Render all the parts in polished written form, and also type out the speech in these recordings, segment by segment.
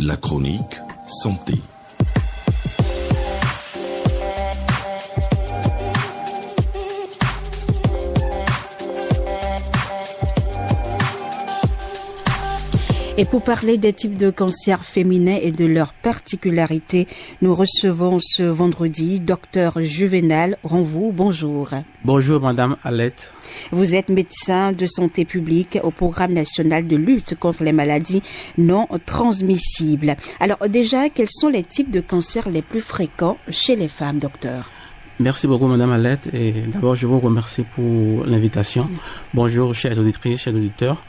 La chronique santé. Et pour parler des types de cancers féminins et de leurs particularités, nous recevons ce vendredi Dr Juvénal Ranvou. Bonjour. Bonjour Madame Alette. Vous êtes médecin de santé publique au Programme national de lutte contre les maladies non transmissibles. Alors déjà, quels sont les types de cancers les plus fréquents chez les femmes, docteur? Merci beaucoup Madame Alette. Et d'abord, je vous remercie pour l'invitation. Bonjour chères auditrices, chers auditeurs.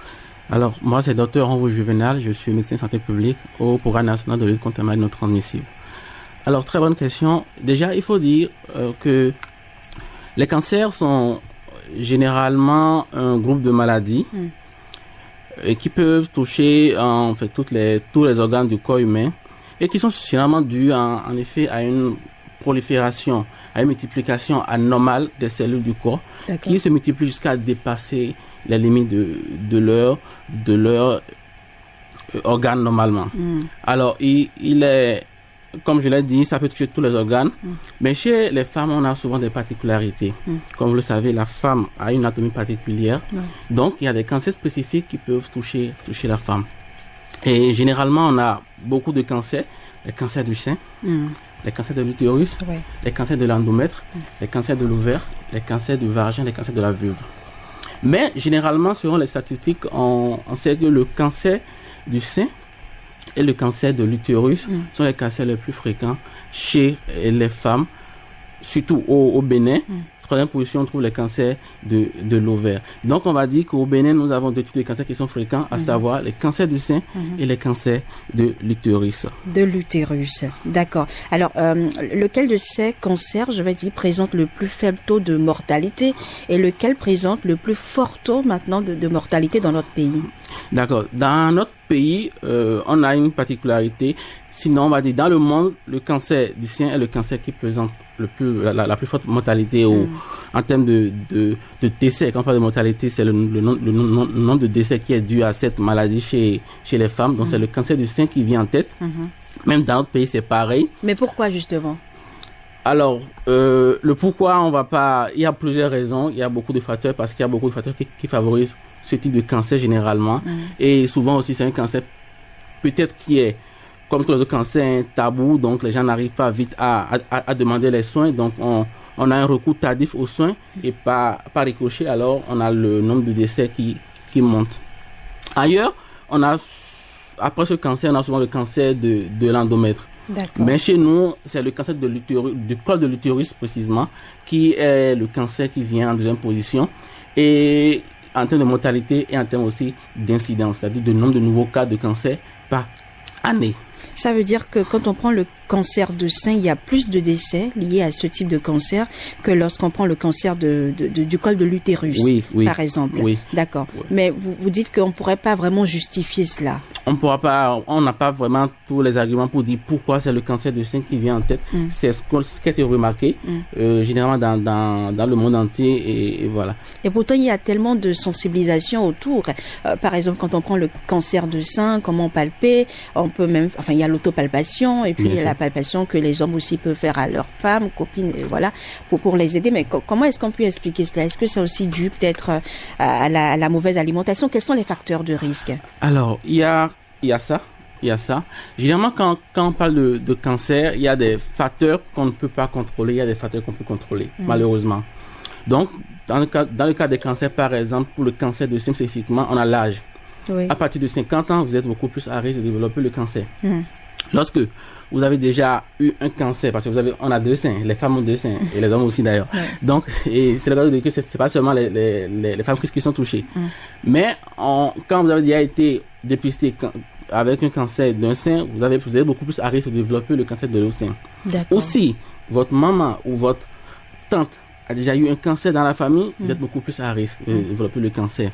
Alors, moi, c'est Dr Ranvou Juvénal, je suis médecin de santé publique au Programme national de lutte contre les maladies non transmissibles. Alors, très bonne question. Déjà, il faut dire que les cancers sont généralement un groupe de maladies et qui peuvent toucher en fait tous les organes du corps humain et qui sont généralement dus en effet à une prolifération, à une multiplication anormale des cellules du corps qui se multiplient jusqu'à dépasser les limites de leur organe normalement. Alors, il est, comme je l'ai dit, ça peut toucher tous les organes, mais chez les femmes, on a souvent des particularités. Comme vous le savez, la femme a une anatomie particulière, donc il y a des cancers spécifiques qui peuvent toucher la femme. Et généralement, on a beaucoup de cancers, les cancers du sein, les cancers de l'utérus, les cancers de l'endomètre, les cancers de l'ovaire, les cancers du vagin, les cancers de la vulve. Mais généralement, selon les statistiques, on sait que le cancer du sein et le cancer de l'utérus sont les cancers les plus fréquents chez les femmes, surtout au Bénin. Troisième position, on trouve les cancers de l'ovaire. Donc, on va dire qu'au Bénin, nous avons deux types de cancers qui sont fréquents, à savoir les cancers du sein et les cancers de l'utérus. De l'utérus, d'accord. Alors, lequel de ces cancers, je vais dire, présente le plus faible taux de mortalité et lequel présente le plus fort taux maintenant de mortalité dans notre pays? D'accord. Dans notre pays, on a une particularité. Sinon, on va dire, dans le monde, le cancer du sein est le cancer qui présente la plus forte mortalité en termes de décès. Quand on parle de mortalité, c'est le nombre de décès qui est dû à cette maladie chez les femmes. Donc, c'est le cancer du sein qui vient en tête. Même dans notre pays, c'est pareil. Mais pourquoi, justement? Alors, le pourquoi, on va pas... Il y a plusieurs raisons. Il y a beaucoup de facteurs parce qu'il y a beaucoup de facteurs qui favorisent ce type de cancer généralement. Et souvent aussi, c'est un cancer peut-être qui est, comme tous les autres cancers, un tabou. Donc, les gens n'arrivent pas vite à demander les soins. Donc, on a un recours tardif aux soins et pas ricochet. Alors, on a le nombre de décès qui monte. Ailleurs, après ce cancer, on a souvent le cancer de l'endomètre. Mais chez nous, c'est le cancer de l'utérus, du col de l'utérus précisément, qui est le cancer qui vient en deuxième position. Et en termes de mortalité et en termes aussi d'incidence, c'est-à-dire de nombre de nouveaux cas de cancer par année. Ça veut dire que quand on prend le cancer de sein, il y a plus de décès liés à ce type de cancer que lorsqu'on prend le cancer du col de l'utérus, par exemple. Oui. D'accord. Oui. Mais vous dites qu'on ne pourrait pas vraiment justifier cela. On n'a pas vraiment tous les arguments pour dire pourquoi c'est le cancer de sein qui vient en tête. C'est ce qui a été remarqué généralement dans le monde entier et voilà. Et pourtant, il y a tellement de sensibilisation autour. Par exemple, quand on prend le cancer de sein, comment palper, on peut même, il y a l'autopalpation et puis il y a la palpation que les hommes aussi peuvent faire à leurs femmes, copines, voilà, pour les aider. Mais comment est-ce qu'on peut expliquer cela? Est-ce que c'est aussi dû peut-être à la mauvaise alimentation? Quels sont les facteurs de risque? Alors, il y a ça. Généralement, quand on parle de cancer, il y a des facteurs qu'on ne peut pas contrôler, il y a des facteurs qu'on peut contrôler, malheureusement. Donc, dans le cas des cancers, par exemple, pour le cancer de sein spécifiquement, on a l'âge. À partir de 50 ans, vous êtes beaucoup plus à risque de développer le cancer. Lorsque vous avez déjà eu un cancer, parce que on a deux seins, les femmes ont deux seins, et les hommes aussi d'ailleurs. Donc, et c'est le cas de dire que c'est pas seulement les femmes qui sont touchées. Mais quand vous avez déjà été dépisté avec un cancer d'un sein, vous avez beaucoup plus à risque de développer le cancer de l'autre sein. Aussi, votre maman ou votre tante a déjà eu un cancer dans la famille, vous êtes beaucoup plus à risque de développer le cancer.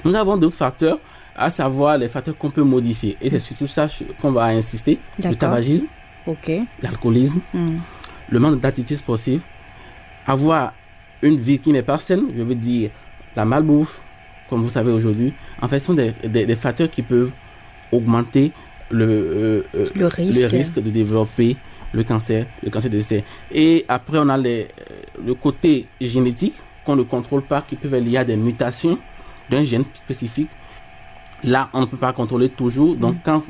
Nous avons d'autres facteurs, à savoir les facteurs qu'on peut modifier. Et c'est surtout ça qu'on va insister. Le tabagisme, l'alcoolisme, le manque d'activité sportive, avoir une vie qui n'est pas saine, je veux dire la malbouffe, comme vous savez aujourd'hui. En fait, ce sont des facteurs qui peuvent augmenter le risque de développer le cancer du sein. Et après, on a le côté génétique qu'on ne contrôle pas, qui peut être lié à des mutations d'un gène spécifique. Là, on ne peut pas contrôler toujours. Donc, quand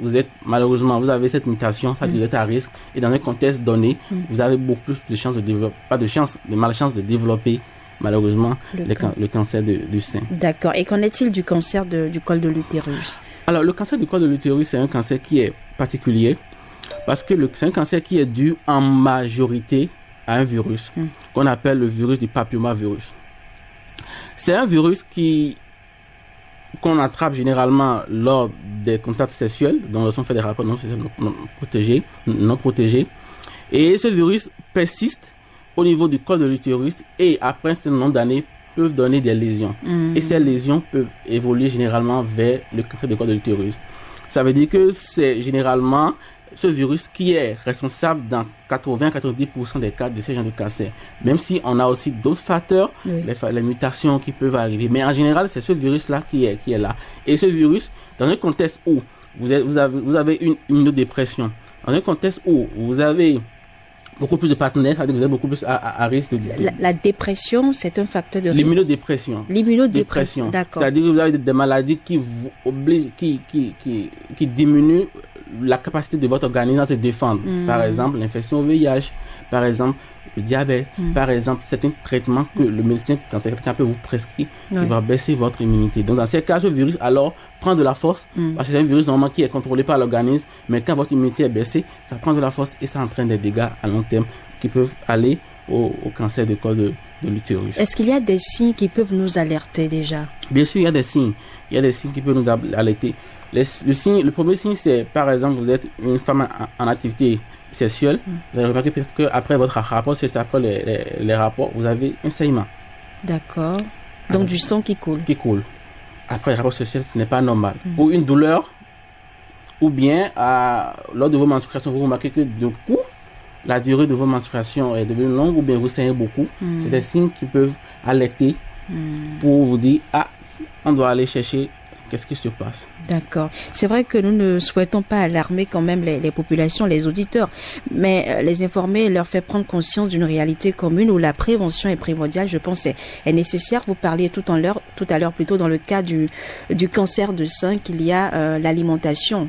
malheureusement, vous avez cette mutation, ça veut dire que vous êtes à risque. Et dans un contexte donné, vous avez beaucoup plus de chances de développer, de malchance de développer, malheureusement, le cancer du sein. D'accord. Et qu'en est-il du cancer du col de l'utérus? Alors, le cancer du col de l'utérus, c'est un cancer qui est particulier parce que c'est un cancer qui est dû en majorité à un virus qu'on appelle le virus du papillomavirus. C'est un virus qu'on attrape généralement lors des contacts sexuels, dont on fait des rapports non protégés. Et ce virus persiste au niveau du col de l'utérus et après un certain nombre d'années peuvent donner des lésions. Et ces lésions peuvent évoluer généralement vers le cancer du col de l'utérus. Ça veut dire que c'est généralement ce virus qui est responsable dans 80-90% des cas de ce genre de cancer. Même si on a aussi d'autres facteurs, les mutations qui peuvent arriver. Mais en général, c'est ce virus-là qui est là. Et ce virus, dans un contexte où vous avez une immunodépression, dans un contexte où vous avez beaucoup plus de partenaires, vous avez beaucoup plus à risque de... La dépression, c'est un facteur de risque. L'immunodépression. D'accord. C'est-à-dire que vous avez des maladies qui vous obligent, qui diminuent la capacité de votre organisme à se défendre. Par exemple, l'infection au VIH, par exemple, le diabète, par exemple, c'est un traitement que le médecin, quand quelqu'un peut vous prescrire, qui va baisser votre immunité. Donc, dans ces cas, ce virus, alors, prend de la force, parce que c'est un virus normalement qui est contrôlé par l'organisme, mais quand votre immunité est baissée, ça prend de la force et ça entraîne des dégâts à long terme qui peuvent aller au cancer du col de l'utérus. Est-ce qu'il y a des signes qui peuvent nous alerter déjà? Bien sûr, il y a des signes. Il y a des signes qui peuvent nous alerter. Le premier signe, c'est, par exemple, vous êtes une femme en activité sexuelle, vous allez remarquer qu'après votre rapport, c'est après les rapports, vous avez un saignement. D'accord. Donc du sang qui coule. Qui coule. Après les rapports sexuels, ce n'est pas normal. Ou une douleur, ou bien lors de vos menstruations, vous remarquez que du coup, la durée de vos menstruations est devenue longue, ou bien vous saignez beaucoup. C'est des signes qui peuvent alerter pour vous dire, on doit aller chercher qu'est-ce qui se passe. D'accord. C'est vrai que nous ne souhaitons pas alarmer quand même les populations, les auditeurs, mais les informer, leur faire prendre conscience d'une réalité commune où la prévention est primordiale, je pense, est nécessaire. Vous parliez tout à l'heure plutôt dans le cas du cancer de sein qu'il y a l'alimentation,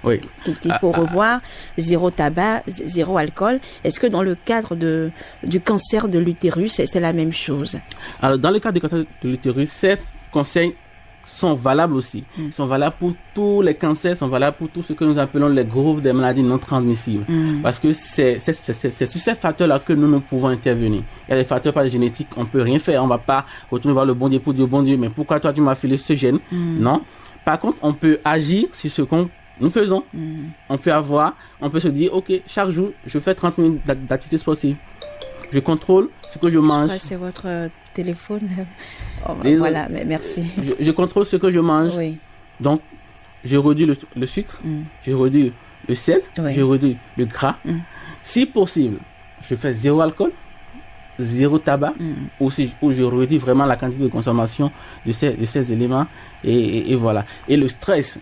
oui. qu'il faut revoir, zéro tabac, zéro alcool. Est-ce que dans le cadre du cancer de l'utérus, c'est la même chose? Alors, dans le cadre du cancer de l'utérus, ces conseils sont valables aussi. Ils sont valables pour tous les cancers, sont valables pour tout ce que nous appelons les groupes des maladies non transmissibles. Parce que c'est sur ces facteurs-là que nous ne pouvons intervenir. Il y a des facteurs par génétique, on ne peut rien faire. On ne va pas retourner voir le bon Dieu pour dire bon Dieu, mais pourquoi toi tu m'as filé ce gène? Non. Par contre, on peut agir sur ce qu'on nous faisons. On peut se dire, ok, chaque jour, je fais 30 minutes d'activité sportive. Je contrôle ce que je mange. C'est votre téléphone. Voilà, mais merci. Je contrôle ce que je mange. Oui. Donc, je réduis le sucre, je réduis le sel, je réduis le gras. Si possible, je fais zéro alcool, zéro tabac, ou je réduis vraiment la quantité de consommation de ces éléments. Et voilà. Et le stress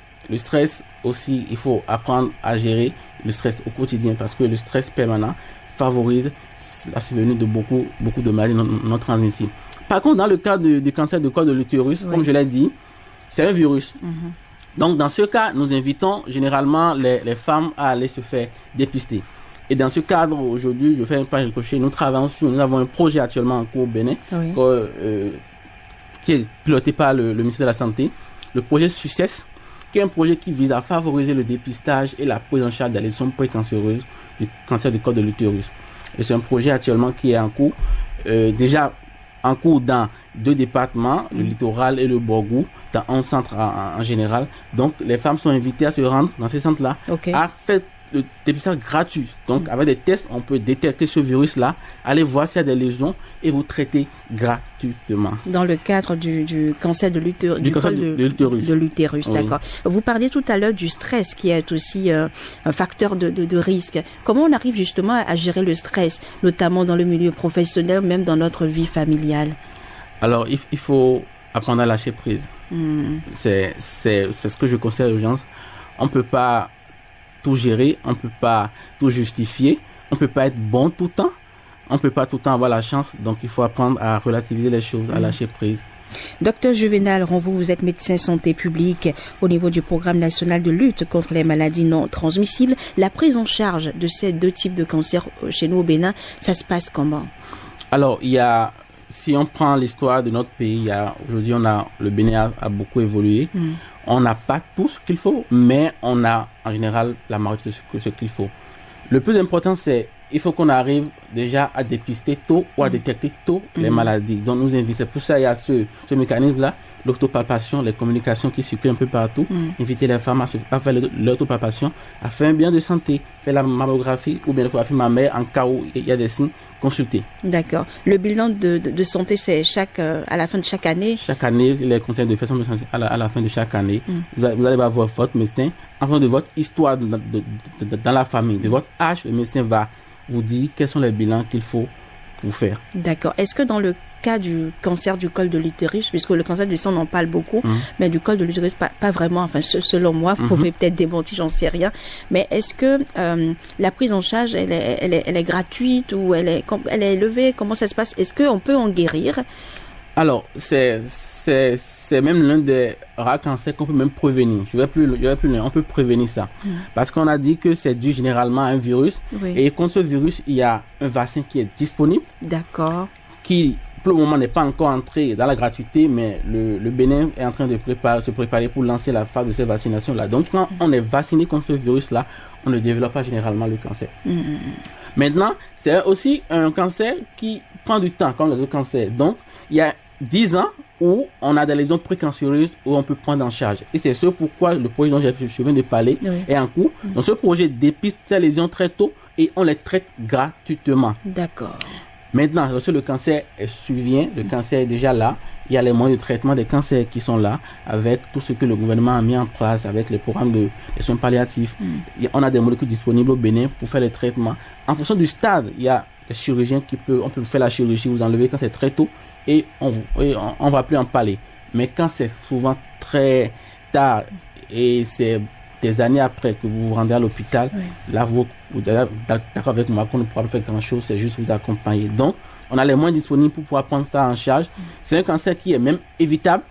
aussi, il faut apprendre à gérer le stress au quotidien parce que le stress permanent favorise la survenue de beaucoup de maladies non transmissibles. Par contre, dans le cas du cancer du col de l'utérus, comme je l'ai dit, c'est un virus. Donc, dans ce cas, nous invitons généralement les femmes à aller se faire dépister. Et dans ce cadre, aujourd'hui, je fais un pas ricochet. Nous avons un projet actuellement en cours au Bénin, qui est piloté par le ministère de la Santé. Le projet SUCCESS, qui est un projet qui vise à favoriser le dépistage et la prise en charge des lésions précancéreuses du cancer du col de l'utérus. Et c'est un projet actuellement qui est en cours, déjà en cours dans 2 départements, le littoral et le Borgou, dans 11 centres en général. Donc, les femmes sont invitées à se rendre dans ces centres-là, à faire le dépistage gratuit. Donc, avec des tests, on peut détecter ce virus-là, aller voir s'il y a des lésions et vous traiter gratuitement. Dans le cadre du cancer de l'utérus. De l'utérus, d'accord. Vous parliez tout à l'heure du stress qui est aussi un facteur de risque. Comment on arrive justement à gérer le stress, notamment dans le milieu professionnel, même dans notre vie familiale? Alors, il faut apprendre à lâcher prise. C'est ce que je conseille aux gens. On peut pas tout gérer, on peut pas tout justifier, on peut pas être bon tout le temps, on peut pas tout le temps avoir la chance, donc il faut apprendre à relativiser les choses, à lâcher prise. Docteur Juvénal Renvoux, vous êtes médecin santé publique au niveau du programme national de lutte contre les maladies non transmissibles. La prise en charge de ces 2 types de cancers chez nous au Bénin, ça se passe comment? Alors, si on prend l'histoire de notre pays, aujourd'hui, le Bénin a beaucoup évolué. On n'a pas tout ce qu'il faut, mais on a en général la majorité de ce qu'il faut. Le plus important, il faut qu'on arrive déjà à dépister tôt ou à détecter tôt les maladies. Donc, nous invitons. C'est pour ça qu'il y a ce mécanisme-là, l'autopalpation, les communications qui circulent un peu partout. Inviter les femmes à faire l'autopalpation, à faire un bilan de santé, faire la mammographie ou bien l'échographie mammaire en cas où il y a des signes, consulter. D'accord. Le bilan de santé, c'est à la fin de chaque année? Chaque année, les conseils de façon à la fin de chaque année, vous allez voir votre médecin. En fonction de votre histoire dans la famille, de votre âge, le médecin va vous dire quels sont les bilans qu'il faut vous faire. D'accord. Est-ce que dans le cas du cancer du col de l'utérus, puisque le cancer du sein, on en parle beaucoup, mais du col de l'utérus, pas vraiment, enfin, selon moi, vous pouvez peut-être démentir, j'en sais rien, mais est-ce que la prise en charge, elle est gratuite ou elle est élevée? Comment ça se passe? Est-ce qu'on peut en guérir? Alors, c'est même l'un des rares cancers qu'on peut même prévenir. Je vais plus loin. On peut prévenir ça. Parce qu'on a dit que c'est dû généralement à un virus. Oui. Et contre ce virus, il y a un vaccin qui est disponible. D'accord. Qui, pour le moment, n'est pas encore entré dans la gratuité, mais le Bénin est en train de se préparer pour lancer la phase de ces vaccinations-là. Donc, quand on est vacciné contre ce virus-là, on ne développe pas généralement le cancer. Maintenant, c'est aussi un cancer qui prend du temps, comme les autres cancers. Donc, il y a 10 ans où on a des lésions précancéreuses où on peut prendre en charge. Et c'est ce pourquoi le projet dont je viens de parler est en cours. Donc ce projet dépiste ces lésions très tôt et on les traite gratuitement. D'accord. Maintenant, lorsque le cancer survient, le cancer est déjà là, il y a les moyens de traitement des cancers qui sont là, avec tout ce que le gouvernement a mis en place, avec les programmes de soins palliatifs. On a des molécules disponibles au Bénin pour faire les traitements. En fonction du stade, il y a les chirurgiens on peut faire la chirurgie, vous enlever quand c'est très tôt, et on va plus en parler. Mais quand c'est souvent très tard et c'est des années après que vous vous rendez à l'hôpital, là vous êtes d'accord avec moi qu'on ne pourra pas faire grand chose, c'est juste vous accompagner. Donc on a les moyens disponibles pour pouvoir prendre ça en charge. C'est un cancer qui est même évitable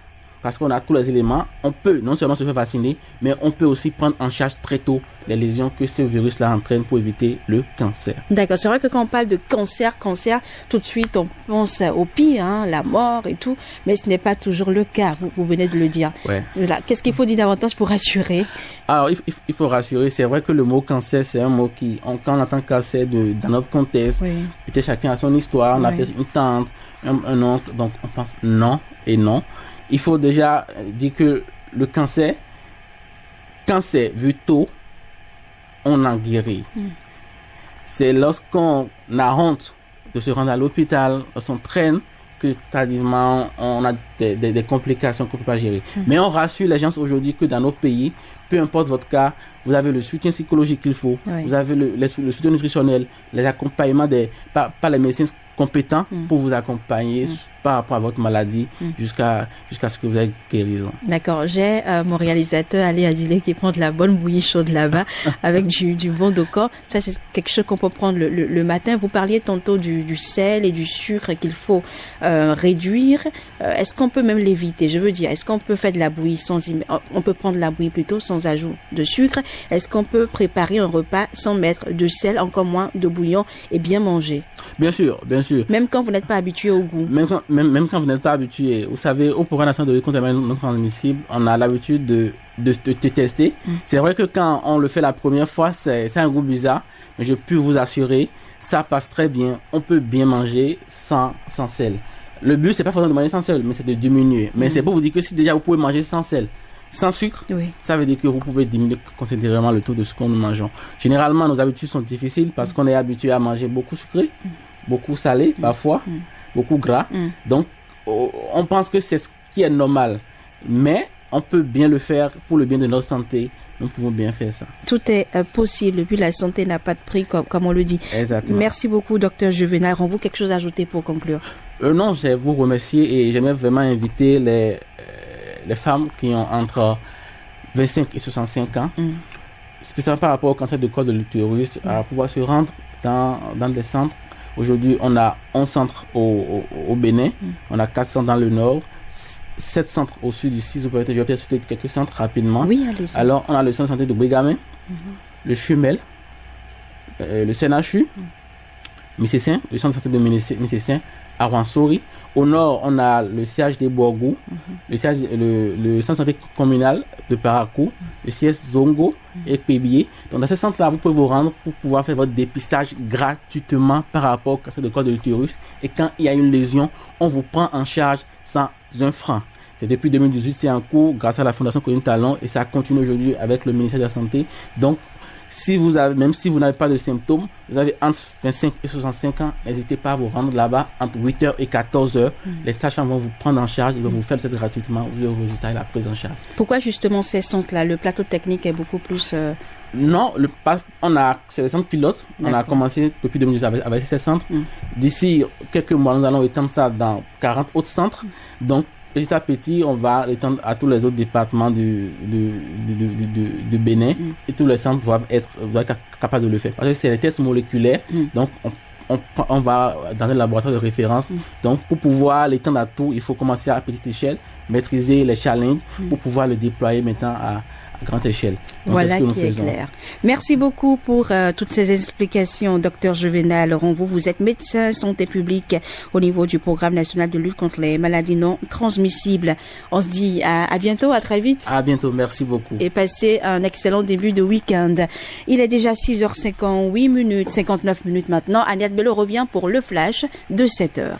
parce qu'on a tous les éléments. On peut non seulement se faire vacciner, mais on peut aussi prendre en charge très tôt les lésions que ce virus-là entraîne pour éviter le cancer. D'accord, c'est vrai que quand on parle de cancer, tout de suite on pense au pire, la mort et tout, mais ce n'est pas toujours le cas, vous venez de le dire. Ouais. Voilà. Qu'est-ce qu'il faut dire davantage pour rassurer? Alors, il faut rassurer, c'est vrai que le mot cancer, c'est un mot quand on entend cancer dans notre contexte, peut-être chacun a son histoire, on a peut-être une tante, un oncle, donc on pense non et non. Il faut déjà dire que le cancer, quand c'est vu tôt, on en guérit. C'est lorsqu'on a honte de se rendre à l'hôpital, lorsqu'on traîne, que tardivement on a des complications qu'on ne peut pas gérer. Mais on rassure les gens aujourd'hui que dans nos pays, peu importe votre cas, vous avez le soutien psychologique qu'il faut, vous avez le soutien nutritionnel, les accompagnements par les médecins compétents pour vous accompagner par rapport à votre maladie jusqu'à ce que vous ayez guérison. D'accord. J'ai mon réalisateur Ali Adile qui prend de la bonne bouillie chaude là-bas avec du bon de corps. Ça, c'est quelque chose qu'on peut prendre le matin. Vous parliez tantôt du sel et du sucre qu'il faut réduire. Est-ce qu'on peut même l'éviter? Je veux dire, est-ce qu'on peut faire de la bouillie on peut prendre la bouillie plutôt sans ajout de sucre? Est-ce qu'on peut préparer un repas sans mettre de sel, encore moins de bouillon et bien manger? Bien sûr. Même quand vous n'êtes pas habitué au goût. Même quand vous n'êtes pas habitué. Vous savez, au programme national de lutte contre les maladies non transmissibles, on a l'habitude de tester. C'est vrai que quand on le fait la première fois, c'est un goût bizarre. Mais je peux vous assurer, ça passe très bien. On peut bien manger sans sel. Le but, c'est pas forcément de manger sans sel, mais c'est de diminuer. Mais c'est pour vous dire que si déjà vous pouvez manger sans sel, sans sucre, ça veut dire que vous pouvez diminuer considérablement le taux de ce que nous mangeons. Généralement, nos habitudes sont difficiles parce qu'on est habitué à manger beaucoup sucré, beaucoup salé parfois, beaucoup gras. Donc, on pense que c'est ce qui est normal. Mais on peut bien le faire pour le bien de notre santé. Nous pouvons bien faire ça. Tout est possible. Puis la santé n'a pas de prix, comme on le dit. Exactement. Merci beaucoup, Dr Juvénal. Avez-vous quelque chose à ajouter pour conclure? Non, je vais vous remercier et j'aimerais vraiment inviter les femmes qui ont entre 25 et 65 ans, spécialement par rapport au cancer de col de l'utérus, à pouvoir se rendre dans des centres. Aujourd'hui, on a 11 centres au Bénin, on a 4 centres dans le nord, 7 centres au sud ici. Je vais peut-être citer quelques centres rapidement. Oui, allez-y. Alors, on a le centre de santé de Brigamin, le Chumel, le CNHU, Missessin, le centre de santé de Missessin, à Rwansori. Au nord, on a le CHD Bourgou, le centre de santé communal de Parakou, le CS Zongo et Pébié. Donc, dans ces centres-là, vous pouvez vous rendre pour pouvoir faire votre dépistage gratuitement par rapport au cancer de col de l'utérus. Et quand il y a une lésion, on vous prend en charge sans un franc. C'est depuis 2018, c'est en cours grâce à la Fondation Corinne Talon et ça continue aujourd'hui avec le ministère de la Santé. Donc, même si vous n'avez pas de symptômes, vous avez entre 25 et 65 ans, n'hésitez pas à vous rendre là-bas entre 8h et 14h. Les sages-femmes vont vous prendre en charge, ils vont vous faire peut-être gratuitement, vous allez enregistrer la prise en charge. Pourquoi justement ces centres-là? Le plateau technique est beaucoup plus... Non, c'est des centres pilotes. On a commencé depuis 2018 avec ces centres. D'ici quelques mois, nous allons étendre ça dans 40 autres centres. Donc, petit à petit, on va l'étendre à tous les autres départements du Bénin et tous les centres doivent être capables de le faire. Parce que c'est les tests moléculaires, donc on va dans un laboratoire de référence. Donc, pour pouvoir l'étendre à tout, il faut commencer à petite échelle, maîtriser les challenges pour pouvoir le déployer maintenant à grande échelle. Donc, voilà qui est clair. Merci beaucoup pour toutes ces explications, Dr Juvénal Ronvaux. Vous êtes médecin santé publique au niveau du programme national de lutte contre les maladies non transmissibles. On se dit à bientôt, à très vite. À bientôt, merci beaucoup. Et passez un excellent début de week-end. Il est déjà 6h58 minutes, 59 minutes maintenant. Agnès Bello revient pour le flash de 7h.